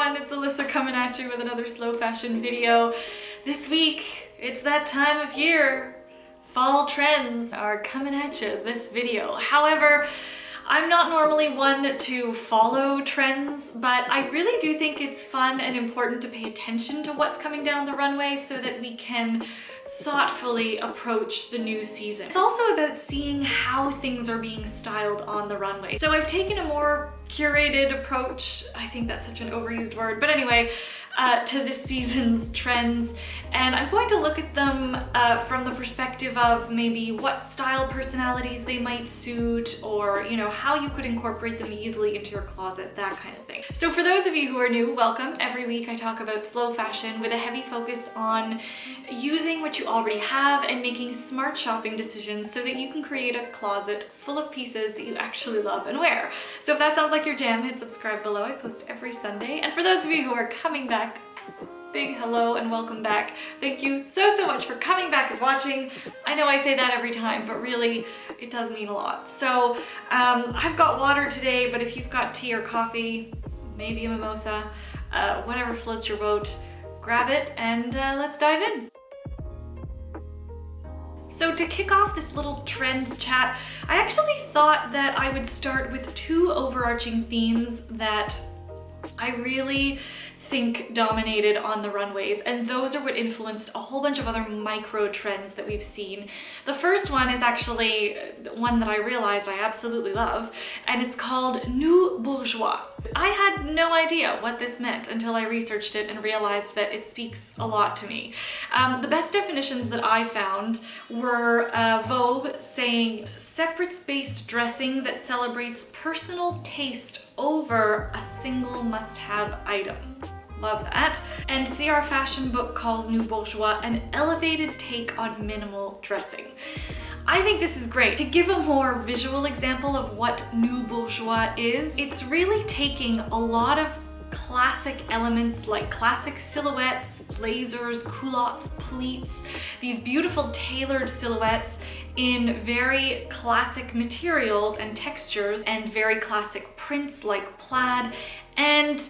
everyone, it's Alyssa coming at you with another slow fashion video. This week, it's that time of year. Fall trends are coming at you this video. However, I'm not normally one to follow trends, but I really do think it's fun and important to pay attention to what's coming down the runway so that we can thoughtfully approach the new season. It's also about seeing how things are being styled on the runway. So I've taken a more curated approach, I think that's such an overused word, but anyway, to this season's trends, and I'm going to look at them from the perspective of maybe what style personalities they might suit, or you know, how you could incorporate them easily into your closet, that kind of thing. So for those of you who are new, welcome. Every week I talk about slow fashion with a heavy focus on using what you already have and making smart shopping decisions so that you can create a closet full of pieces that you actually love and wear. So if that sounds like your jam, hit subscribe below. I post every Sunday. And for those of you who are coming back, big hello and welcome back. Thank you so much for coming back and watching. I know I say that every time, but really it does mean a lot. So I've got water today, but if you've got tea or coffee, maybe a mimosa, whatever floats your boat, grab it and let's dive in. So to kick off this little trend chat, I actually thought that I would start with two overarching themes that I really think dominated on the runways, and those are what influenced a whole bunch of other micro trends that we've seen. The first one is actually one that I realized I absolutely love, and it's called new bourgeois. I had no idea what this meant until I researched it and realized that it speaks a lot to me. The best definitions that I found were Vogue saying separates-based dressing that celebrates personal taste over a single must-have item. Love that. And CR Fashion Book calls new bourgeois an elevated take on minimal dressing. I think this is great. To give a more visual example of what new bourgeois is, it's really taking a lot of classic elements like classic silhouettes, blazers, culottes, pleats, these beautiful tailored silhouettes in very classic materials and textures and very classic prints like plaid, and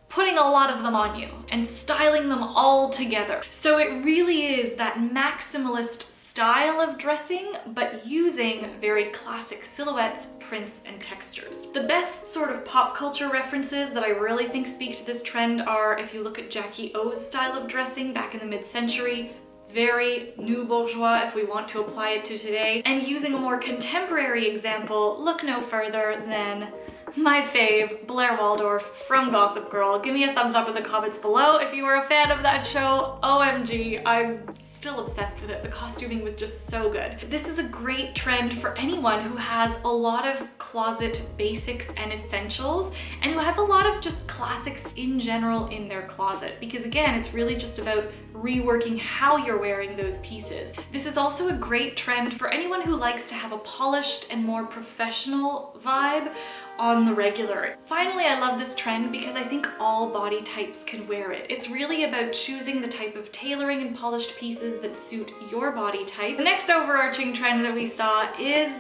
putting a lot of them on you and styling them all together. So it really is that maximalist style of dressing, but using very classic silhouettes, prints, and textures. The best sort of pop culture references that I really think speak to this trend are if you look at Jackie O's style of dressing back in the mid-century, very new bourgeois if we want to apply it to today. And using a more contemporary example, look no further than my fave, Blair Waldorf from Gossip Girl. Give me a thumbs up in the comments below if you are a fan of that show. OMG, I'm still obsessed with it. The costuming was just so good. This is a great trend for anyone who has a lot of closet basics and essentials, and who has a lot of just classics in general in their closet, because again, it's really just about reworking how you're wearing those pieces. This is also a great trend for anyone who likes to have a polished and more professional vibe on the regular. Finally, I love this trend because I think all body types can wear it. It's really about choosing the type of tailoring and polished pieces that suit your body type. The next overarching trend that we saw is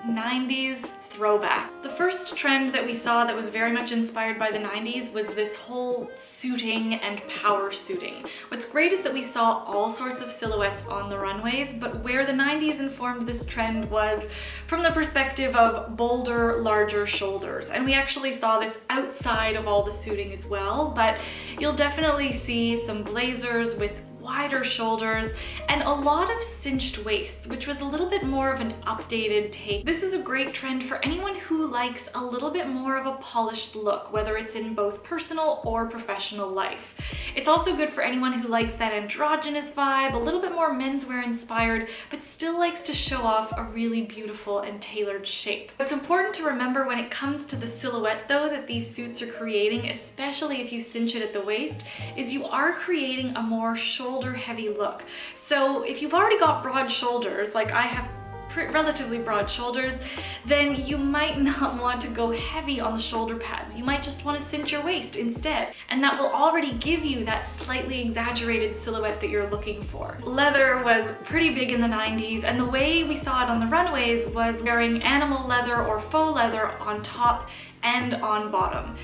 90s throwback. The first trend that we saw that was very much inspired by the 90s was this whole suiting and power suiting. What's great is that we saw all sorts of silhouettes on the runways, but where the 90s informed this trend was from the perspective of bolder, larger shoulders. And we actually saw this outside of all the suiting as well, but you'll definitely see some blazers with wider shoulders and a lot of cinched waists, which was a little bit more of an updated take. This is a great trend for anyone who likes a little bit more of a polished look, whether it's in both personal or professional life. It's also good for anyone who likes that androgynous vibe, a little bit more menswear inspired, but still likes to show off a really beautiful and tailored shape. What's important to remember when it comes to the silhouette though that these suits are creating, especially if you cinch it at the waist, is you are creating a more shoulder heavy look. So if you've already got broad shoulders, like I have relatively broad shoulders, then you might not want to go heavy on the shoulder pads. You might just want to cinch your waist instead, and that will already give you that slightly exaggerated silhouette that you're looking for. Leather was pretty big in the 90s, and the way we saw it on the runways was wearing animal leather or faux leather on top and on bottom.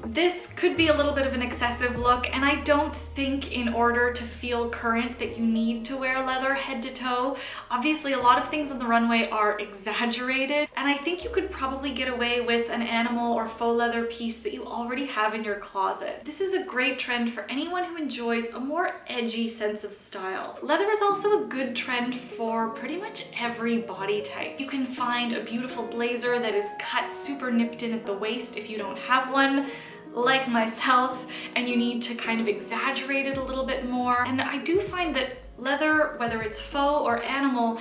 This could be a little bit of an excessive look, and I don't think in order to feel current that you need to wear leather head to toe. Obviously, a lot of things on the runway are exaggerated, and I think you could probably get away with an animal or faux leather piece that you already have in your closet. This is a great trend for anyone who enjoys a more edgy sense of style. Leather is also a good trend for pretty much every body type. You can find a beautiful blazer that is cut super nipped in at the waist if you don't have one, like myself, and you need to kind of exaggerate it a little bit more. And I do find that leather, whether it's faux or animal,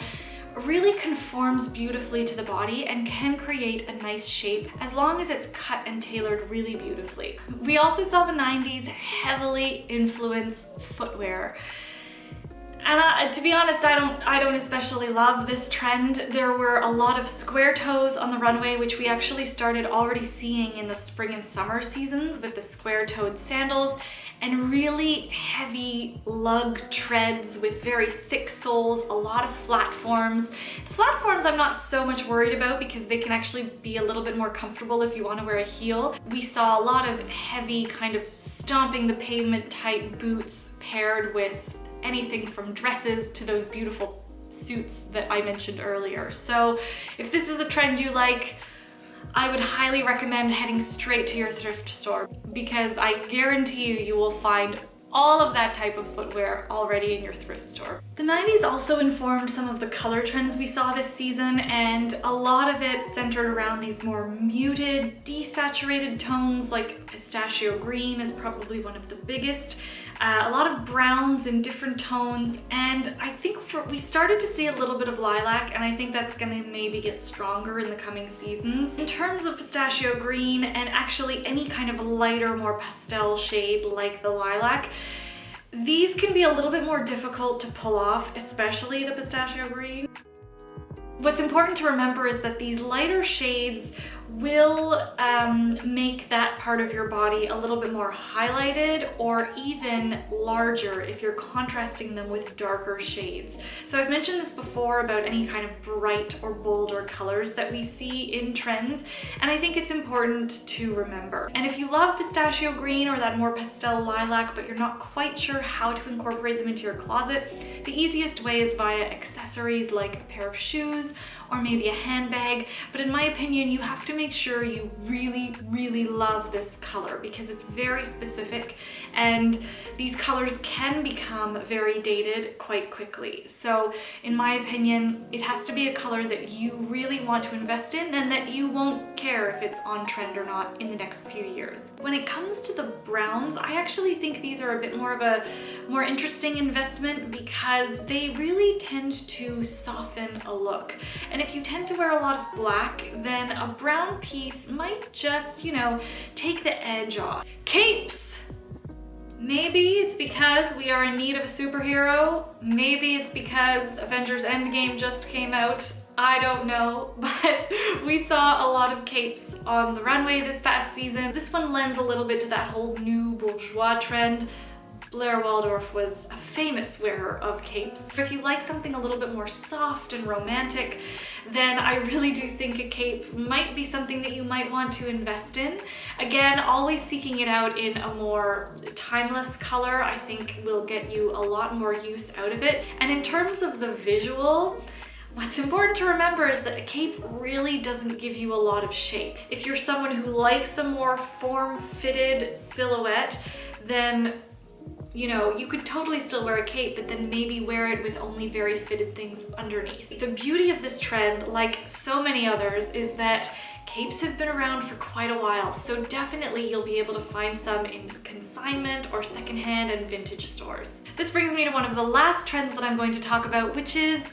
really conforms beautifully to the body and can create a nice shape as long as it's cut and tailored really beautifully. We also saw the 90s heavily influence footwear. And to be honest, I don't especially love this trend. There were a lot of square toes on the runway, which we actually started already seeing in the spring and summer seasons with the square-toed sandals, and really heavy lug treads with very thick soles, a lot of flat forms. The flat forms I'm not so much worried about because they can actually be a little bit more comfortable if you want to wear a heel. We saw a lot of heavy kind of stomping the pavement type boots paired with anything from dresses to those beautiful suits that I mentioned earlier. So if this is a trend you like, I would highly recommend heading straight to your thrift store, because I guarantee you will find all of that type of footwear already in your thrift store. The 90s also informed some of the color trends we saw this season, and a lot of it centered around these more muted, desaturated tones, like pistachio green is probably one of the biggest. A lot of browns in different tones, and I think we started to see a little bit of lilac, and I think that's gonna maybe get stronger in the coming seasons. In terms of pistachio green and actually any kind of lighter, more pastel shade like the lilac, these can be a little bit more difficult to pull off, especially the pistachio green. What's important to remember is that these lighter shades will make that part of your body a little bit more highlighted or even larger if you're contrasting them with darker shades. So I've mentioned this before about any kind of bright or bolder colors that we see in trends, and I think it's important to remember. And if you love pistachio green or that more pastel lilac, but you're not quite sure how to incorporate them into your closet, the easiest way is via accessories like a pair of shoes or maybe a handbag. But in my opinion, you have to make sure you really, really love this color because it's very specific, and these colors can become very dated quite quickly. So in my opinion, it has to be a color that you really want to invest in and that you won't care if it's on trend or not in the next few years. When it comes to the browns, I actually think these are a bit more of a more interesting investment because they really tend to soften a look. And if you tend to wear a lot of black, then a brown piece might just, you know, take the edge off. Capes! Maybe it's because we are in need of a superhero. Maybe it's because Avengers Endgame just came out. I don't know, but we saw a lot of capes on the runway this past season. This one lends a little bit to that whole new bourgeois trend. Blair Waldorf was a famous wearer of capes. If you like something a little bit more soft and romantic, then I really do think a cape might be something that you might want to invest in. Again, always seeking it out in a more timeless color, I think will get you a lot more use out of it. And in terms of the visual, what's important to remember is that a cape really doesn't give you a lot of shape. If you're someone who likes a more form-fitted silhouette, then you know, you could totally still wear a cape, but then maybe wear it with only very fitted things underneath. The beauty of this trend, like so many others, is that capes have been around for quite a while, so definitely you'll be able to find some in consignment or secondhand and vintage stores. This brings me to one of the last trends that I'm going to talk about, which is,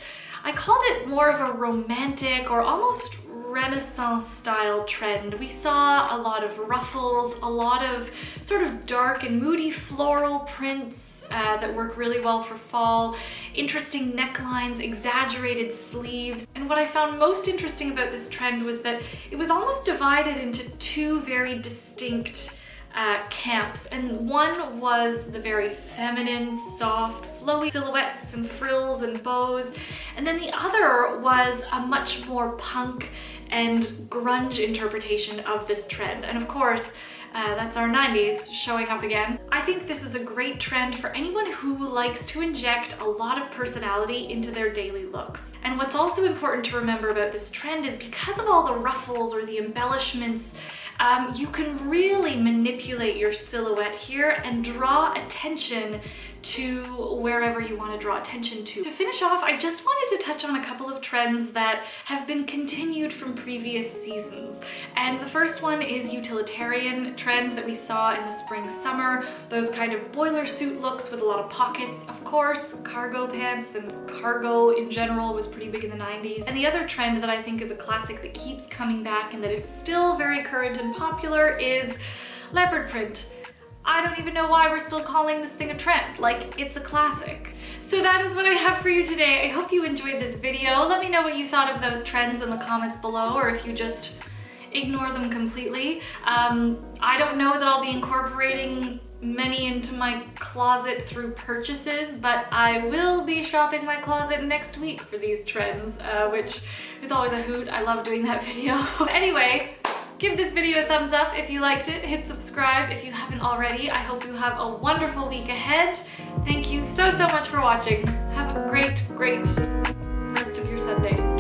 I called it more of a romantic or almost Renaissance style trend. We saw a lot of ruffles, a lot of sort of dark and moody floral prints that work really well for fall, interesting necklines, exaggerated sleeves. And what I found most interesting about this trend was that it was almost divided into two very distinct camps, and one was the very feminine, soft, flowy silhouettes and frills and bows, and then the other was a much more punk and grunge interpretation of this trend. And of course, That's our 90s showing up again. I think this is a great trend for anyone who likes to inject a lot of personality into their daily looks. And what's also important to remember about this trend is because of all the ruffles or the embellishments, you can really manipulate your silhouette here and draw attention to wherever you want to draw attention to. To finish off, I just wanted to touch on a couple of trends that have been continued from previous seasons. And the first one is utilitarian trend that we saw in the spring summer, those kind of boiler suit looks with a lot of pockets. Of course, cargo pants and cargo in general was pretty big in the 90s. And the other trend that I think is a classic that keeps coming back and that is still very current and popular is leopard print. I don't even know why we're still calling this thing a trend. Like, it's a classic. So that is what I have for you today. I hope you enjoyed this video. Let me know what you thought of those trends in the comments below, or if you just ignore them completely. I don't know that I'll be incorporating many into my closet through purchases, but I will be shopping my closet next week for these trends, which is always a hoot. I love doing that video. Anyway, give this video a thumbs up if you liked it. Hit subscribe if you haven't already. I hope you have a wonderful week ahead. Thank you so much for watching. Have a great rest of your Sunday.